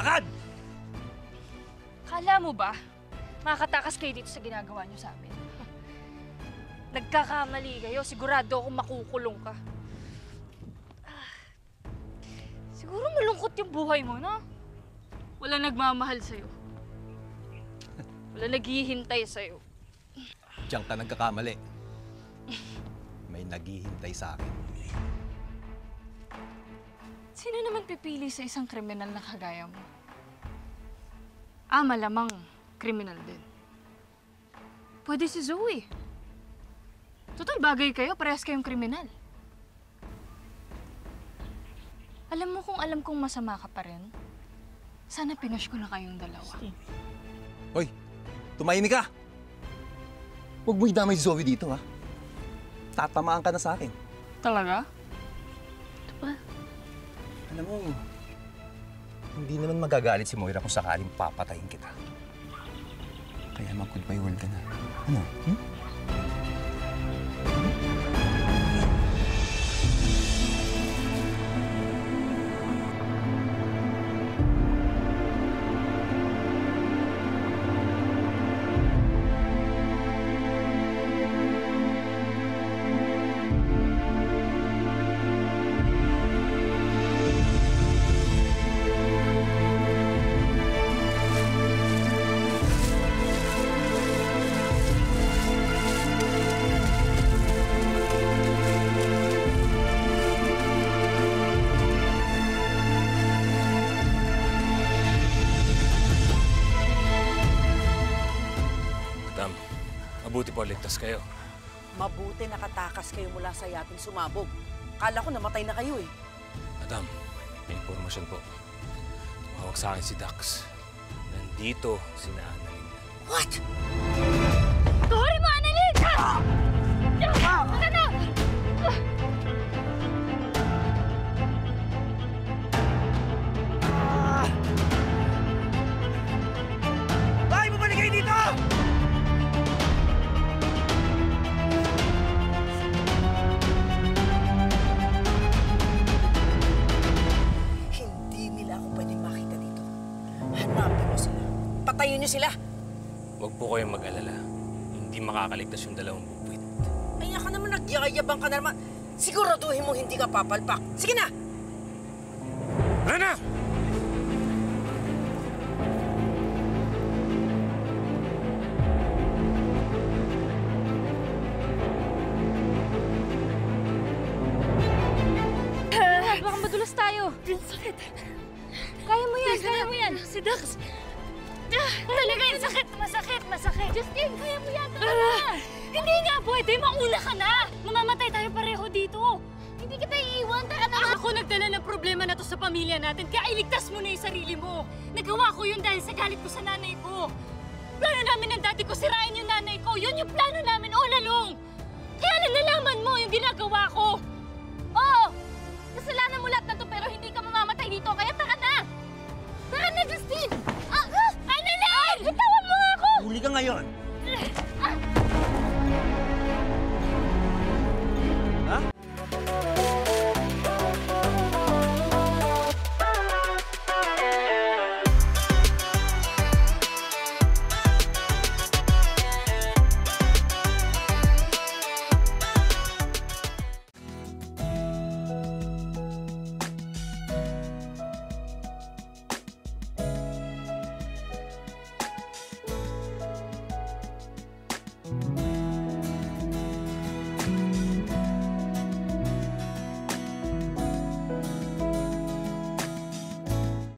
Lakad! Kala mo ba, makakatakas kayo dito sa ginagawa niyo sa amin? Nagkakamali kayo. Sigurado akong makukulong ka. Siguro malungkot yung buhay mo, no? Wala nagmamahal sa'yo. Wala naghihintay sa'yo. Diyan ka nagkakamali. May naghihintay sa akin. Sino naman pipili sa isang kriminal na kagaya mo? Malamang kriminal din. Pwede si Zoe. Total bagay kayo, parehas kayong kriminal. Alam mo kung alam kong masama ka pa rin, sana pinush ko na kayong dalawa. Hoy, tumahimik ka! Huwag mo idamay si Zoe dito, ha? Tatamaan ka na sa akin. Talaga? Ito ba? Alam mo, hindi naman magagalit si Moira kung sakaling papatayin kita. Kaya mag-goodbye world ka na. Ano? Mabuti po, ligtas kayo. Mabuti nakatakas kayo mula sa yating sumabog. Kala ko namatay na kayo eh. Madam, may impormasyon po. Tumawag sa akin si Dax. Nandito si Annalyn. What? Tuloy mo, Annalyn! Ano? Bakit bumalik kayo dito? Patayin niyo sila. Huwag po kayong mag-alala. Hindi makakaligtas yung dalawang bubwit. Kaya ka naman nagyayabang ka na naman. Siguraduhin mo hindi ka papalpak. Sige na! Rana! Baka madulas tayo. Sakit. Kaya mo yan, kaya mo yan. Si Dax. Talaga yung sakit, masakit. Justine, kaya mo yan. Hindi nga pwede, mauna ka na. Mamamatay tayo pareho dito. Hindi kita iiwan, taka na. Ako nagdala ng problema na to sa pamilya natin, kaya iligtas mo na yung sarili mo. Nagawa ko yun dahil sa galit ko sa nanay ko. Plano namin ng dati ko, sirain yung nanay ko. Yun yung plano namin all along. Kaya nalaman mo yung ginagawa ko. Oo, kasalanan mo lahat na to pero hindi ka mamamatay dito, kaya taka na. Tara na, Justine! Annalyn! Bitawan mo nga ako! Huli ka ngayon!